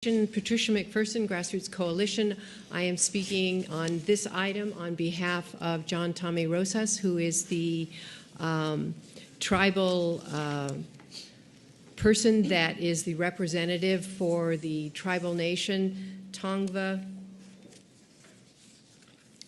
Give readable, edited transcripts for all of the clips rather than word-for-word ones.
Patricia McPherson, Grassroots Coalition. I am speaking on this item on behalf of John Tommy ROSAS, who is the tribal person that is the representative for the tribal nation Tongva,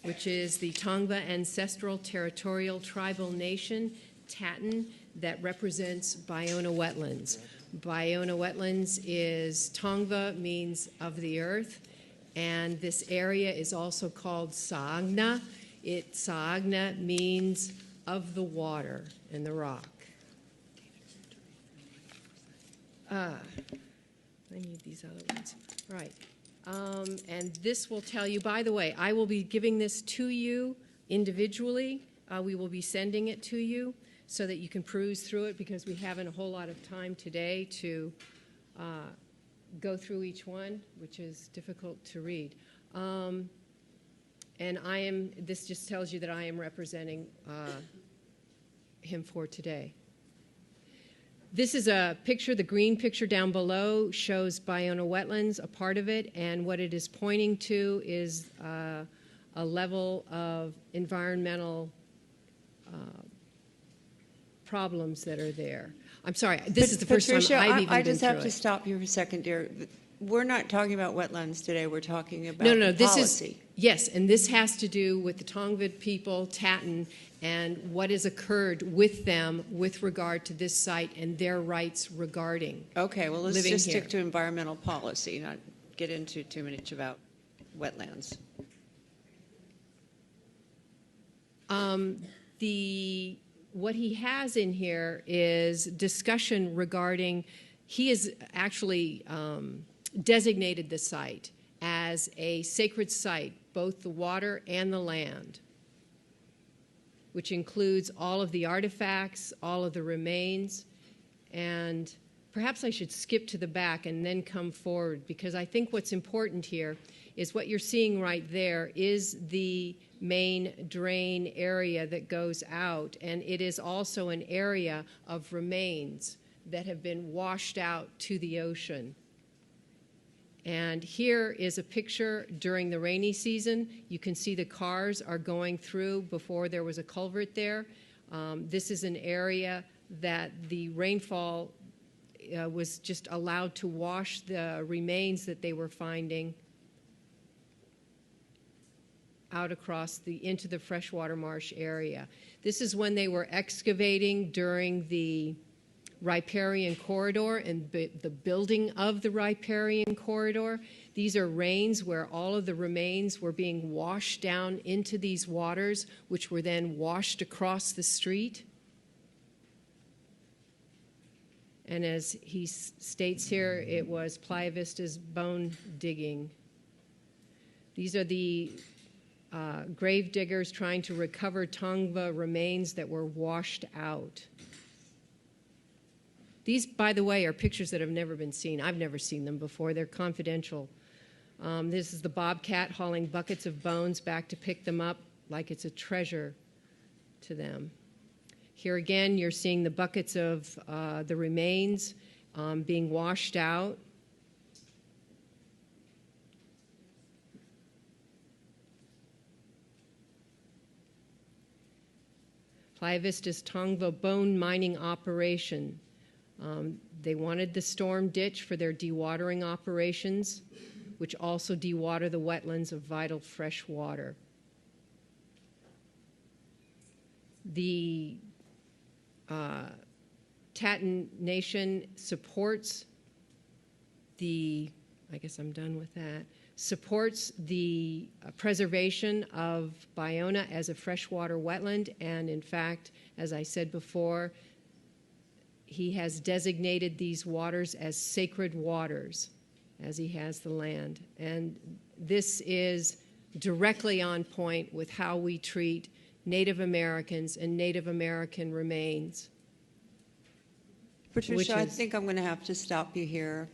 which is the Tongva Ancestral Territorial Tribal Nation, Tatton, that represents Baiona wetlands. Baiona wetlands is Tongva, means of the earth, and this area is also called Saagna. Saagna means of the water and the rock. I need these other ones. Right. And this will tell you, by the way, I will be giving this to you individually. We will be sending it to you so that you can peruse through it, because we haven't a whole lot of time today to go through each one, which is difficult to read. And this just tells you that I am representing him for today. This is a picture. The green picture down below shows Baiona wetlands, a part of it, and what it is pointing to is a level of environmental problems that are there. I'm sorry, this is the first Patricia, time I've even been through it. I just have to stop you for a second, dear. We're not talking about wetlands today. We're talking about this policy. Yes, and this has to do with the Tongva people, Tatton, and what has occurred with them with regard to this site and their rights regarding Okay, well, let's living just here. stick to environmental policy, not get into too much about wetlands. What he has in here is discussion regarding, he has actually designated the site as a sacred site, both the water and the land, which includes all of the artifacts, all of the remains, and perhaps I should skip to the back and then come forward, because I think what's important here is what you're seeing right there is the main drain area that goes out, and it is also an area of remains that have been washed out to the ocean. And here is a picture during the rainy season. You can see the cars are going through before there was a culvert there. This is an area that the rainfall was just allowed to wash the remains that they were finding out across into the freshwater marsh area. This is when they were excavating during the riparian corridor and the building of the riparian corridor. These are rains where all of the remains were being washed down into these waters, which were then washed across the street. And as he states here, it was Playa Vista's bone digging. These are the grave diggers trying to recover Tongva remains that were washed out. These, by the way, are pictures that have never been seen. I've never seen them before. They're confidential. This is the bobcat hauling buckets of bones back to pick them up like it's a treasure to them. Here again, you're seeing the buckets of the remains being washed out. Playa Vista's Tongva bone mining operation. They wanted the storm ditch for their dewatering operations, which also dewater the wetlands of vital fresh water. The Tatton Nation supports I guess I'm done with that, supports the preservation of Baiona as a freshwater wetland, and in fact, as I said before, he has designated these waters as sacred waters, as he has the land. And this is directly on point with how we treat Native Americans and Native American remains. Patricia, I think I'm going to have to stop you here.